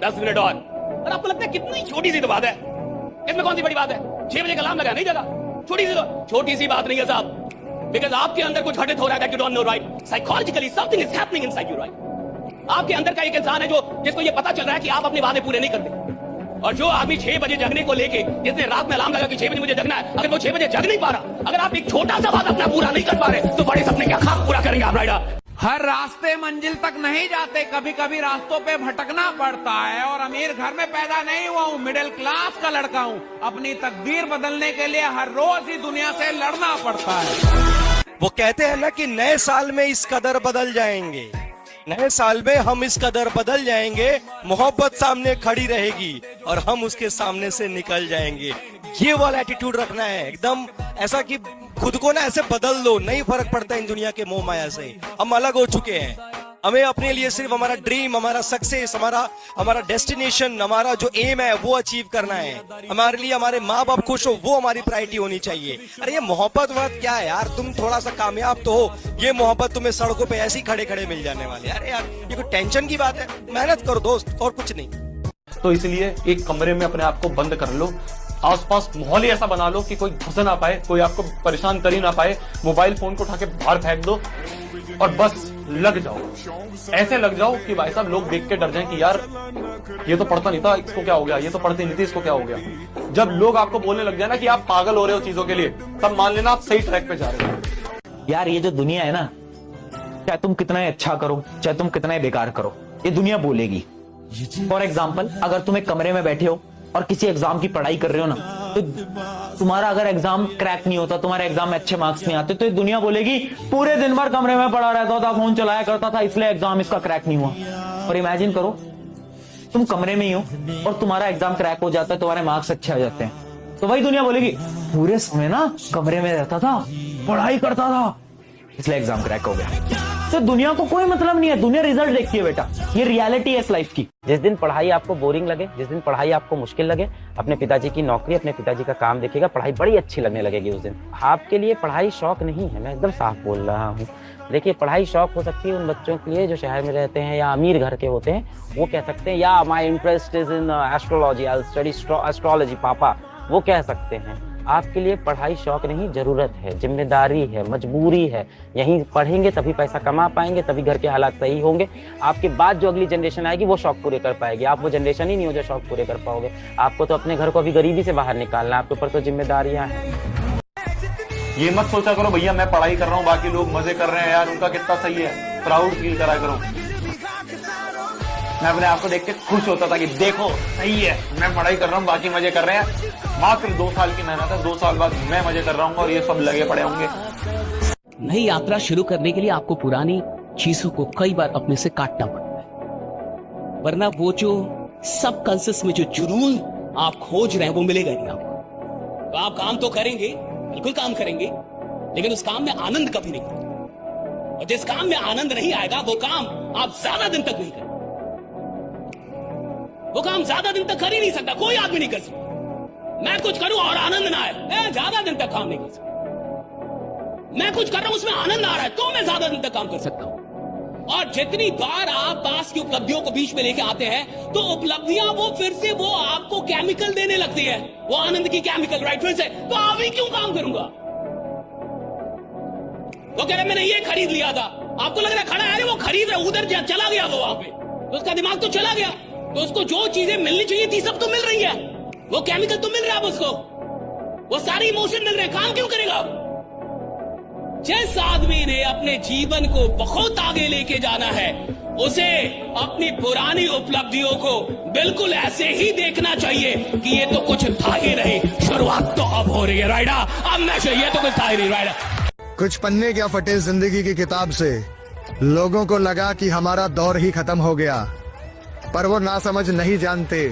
10 minute और आपको लगता है कितनी छोटी सी तो बात है, इसमें कौन सी बड़ी बात है? 6 बजे का अलार्म लगा, नहीं जगा, छोटी सी बात नहीं है साहब, बिकॉज आपके अंदर कुछ घटित हो रहा है that you don't know, right? Psychologically something is happening inside you, right? आपके अंदर का एक इंसान है जिसको ये पता चल रहा है कि आप अपने वादे पूरे नहीं करते, और जो आदमी 6 बजे जगने को लेके, जिसने रात में अलार्म लगा कि 6 बजे मुझे जगना है, अगर वो 6 बजे जग नहीं पा रहा, अगर आप एक छोटा सा बात अपना पूरा नहीं कर पा रहे, तो बड़े सपने क्या खाक पूरा करेंगे आप, राइट? हर रास्ते मंजिल तक नहीं जाते, कभी कभी रास्तों पे भटकना पड़ता है। और अमीर घर में पैदा नहीं हुआ हूँ, मिडिल क्लास का लड़का हूँ। अपनी तकदीर बदलने के लिए हर रोज ही दुनिया से लड़ना पड़ता है। वो कहते हैं ना कि नए साल में इस कदर बदल जाएंगे, नए साल में हम इस कदर बदल जाएंगे, मोहब्बत सामने खड़ी रहेगी और हम उसके सामने से निकल जाएंगे। ये वाला एटीट्यूड रखना है, एकदम ऐसा कि खुद को ना ऐसे बदल दो, नहीं फर्क पड़ता इन दुनिया के मोह माया से। हम अलग हो चुके हैं, हमें अपने लिए सिर्फ हमारा ड्रीम, हमारा सक्सेस, हमारा डेस्टिनेशन, हमारा जो एम है वो अचीव करना है। हमारे लिए हमारे माँ बाप खुश हो, वो हमारी प्रायोरिटी होनी चाहिए। अरे ये मोहब्बत वक्त क्या है यार, तुम थोड़ा सा कामयाब तो हो, ये मोहब्बत तुम्हें सड़कों पे ऐसे ही खड़े खड़े मिल जाने वाले। अरे यार ये कोई टेंशन की बात है? मेहनत करो दोस्त, और कुछ नहीं। तो इसलिए एक कमरे में अपने आप को बंद कर लो, आसपास माहौल ही ऐसा बना लो कि कोई घुस ना पाए, कोई आपको परेशान कर ही ना पाए। मोबाइल फोन को उठा के बाहर फेंक दो और बस लग जाओ, ऐसे लग जाओ कि भाई साहब लोग देख के डर जाएं कि यार ये तो पढ़ता नहीं था, इसको क्या हो गया, ये तो पढ़ती नहीं थी, इसको क्या हो गया। जब लोग आपको बोलने लग जाए ना कि आप पागल हो रहे हो चीजों के लिए, तब मान लेना आप सही ट्रैक पे जा रहे हो। यार ये जो दुनिया है ना, चाहे तुम कितना ही अच्छा करो, चाहे तुम कितना ही बेकार करो, ये दुनिया बोलेगी। फॉर एग्जाम्पल, अगर तुम एक कमरे में बैठे हो और किसी एग्जाम की पढ़ाई कर रहे हो ना, तो तुम्हारा अगर एग्जाम क्रैक नहीं होता, तुम्हारे एग्जाम में अच्छे मार्क्स नहीं आते, तो ये दुनिया बोलेगी पूरे दिन भर कमरे में पड़ा रहता था, फोन चलाया करता था, इसलिए एग्जाम इसका क्रैक नहीं हुआ। और इमेजिन करो तुम कमरे में ही हो और तुम्हारा एग्जाम क्रैक हो जाता है, तुम्हारे मार्क्स अच्छे आ जाते हैं, तो वही दुनिया बोलेगी पूरे समय ना कमरे में रहता था, पढ़ाई करता था, इसलिए एग्जाम क्रैक हो गया। तो दुनिया को कोई मतलब नहीं है, दुनिया रिजल्ट देखती है बेटा, ये रियलिटी है इस लाइफ की। जिस दिन पढ़ाई आपको बोरिंग लगे, जिस दिन पढ़ाई आपको मुश्किल लगे, अपने पिताजी की नौकरी, अपने पिताजी का काम देखिएगा, पढ़ाई बड़ी अच्छी लगने लगेगी उस दिन। आपके लिए पढ़ाई शौक नहीं है, मैं एकदम साफ बोल रहा हूँ। देखिए पढ़ाई शौक हो सकती है उन बच्चों के लिए जो शहर में रहते हैं या अमीर घर के होते हैं, वो कह सकते हैं या my interest is in astrology, I study astrology पापा, वो कह सकते हैं। आपके लिए पढ़ाई शौक नहीं, जरूरत है, जिम्मेदारी है, मजबूरी है। यहीं पढ़ेंगे तभी पैसा कमा पाएंगे, तभी घर के हालात सही होंगे। आपके बाद जो अगली जनरेशन आएगी वो शौक पूरे कर पाएगी। आप वो जनरेशन ही नहीं हो जो शौक पूरे कर पाओगे। आपको तो अपने घर को अभी गरीबी से बाहर निकालना है, आपके ऊपर तो जिम्मेदारियां हैं। ये मत सोचा करो भैया मैं पढ़ाई कर रहा हूँ, बाकी लोग मजे कर रहे हैं यार, उनका कितना सही है, प्राउड फील करा करो। मैं अपने आप को देख के खुश होता था कि देखो सही है, मैं पढ़ाई कर रहा हूँ, बाकी मजे कर रहे हैं। मात्र 2 साल की मेहनत है, 2 साल बाद मैं मजे कर रहा हूँ और ये सब लगे पड़े होंगे। नई यात्रा शुरू करने के लिए आपको पुरानी चीजों को कई बार अपने से काटना पड़ता है, वरना वो जो सब कॉन्शियस में जो जुनून आप खोज रहे हैं वो मिलेगा नहीं आपको। तो आप काम तो करेंगे, बिल्कुल काम करेंगे, लेकिन उस काम में आनंद कभी नहीं आएगा। और जिस काम में आनंद नहीं आएगा वो काम आप ज्यादा दिन तक नहीं करेंगे। वो काम ज्यादा दिन तक कर ही नहीं सकता, कोई आदमी नहीं कर सकता। मैं कुछ करूं और आनंद ना आए, मैं ज्यादा दिन तक काम नहीं कर सकता। मैं कुछ कर रहा हूं उसमें आनंद आ रहा है तो मैं ज्यादा दिन तक काम कर सकता हूं। और जितनी बार आप पास की उपलब्धियों को बीच में लेके आते हैं तो उपलब्धियां वो फिर से वो आपको केमिकल देने लगती है, वो आनंद की केमिकल, राइट? फिर से तो अभी क्यों काम करूंगा? वो कह रहे मैंने ये खरीद लिया था, आपको लग रहा है खड़ा है, वो खरीद रहा, उधर चला गया वो वहां पे, तो उसका दिमाग तो चला गया, तो उसको जो चीजें मिलनी चाहिए थी सब तो मिल रही है, वो केमिकल तो मिल रहा है अब उसको, वो सारी इमोशन मिल रहे हैं, काम क्यों करेगा? जिस आदमी ने अपने जीवन को बहुत आगे लेके जाना है उसे अपनी पुरानी उपलब्धियों को बिल्कुल ऐसे ही देखना चाहिए कि ये तो कुछ था ही नहीं, शुरुआत तो अब हो रही है, राइडा, अब मैं ये तो कुछ था ही नहीं, राइडा। कुछ पन्ने क्या फटे जिंदगी की किताब से, लोगों को लगा कि हमारा दौर ही खत्म हो गया, पर वो नासमझ नहीं जानते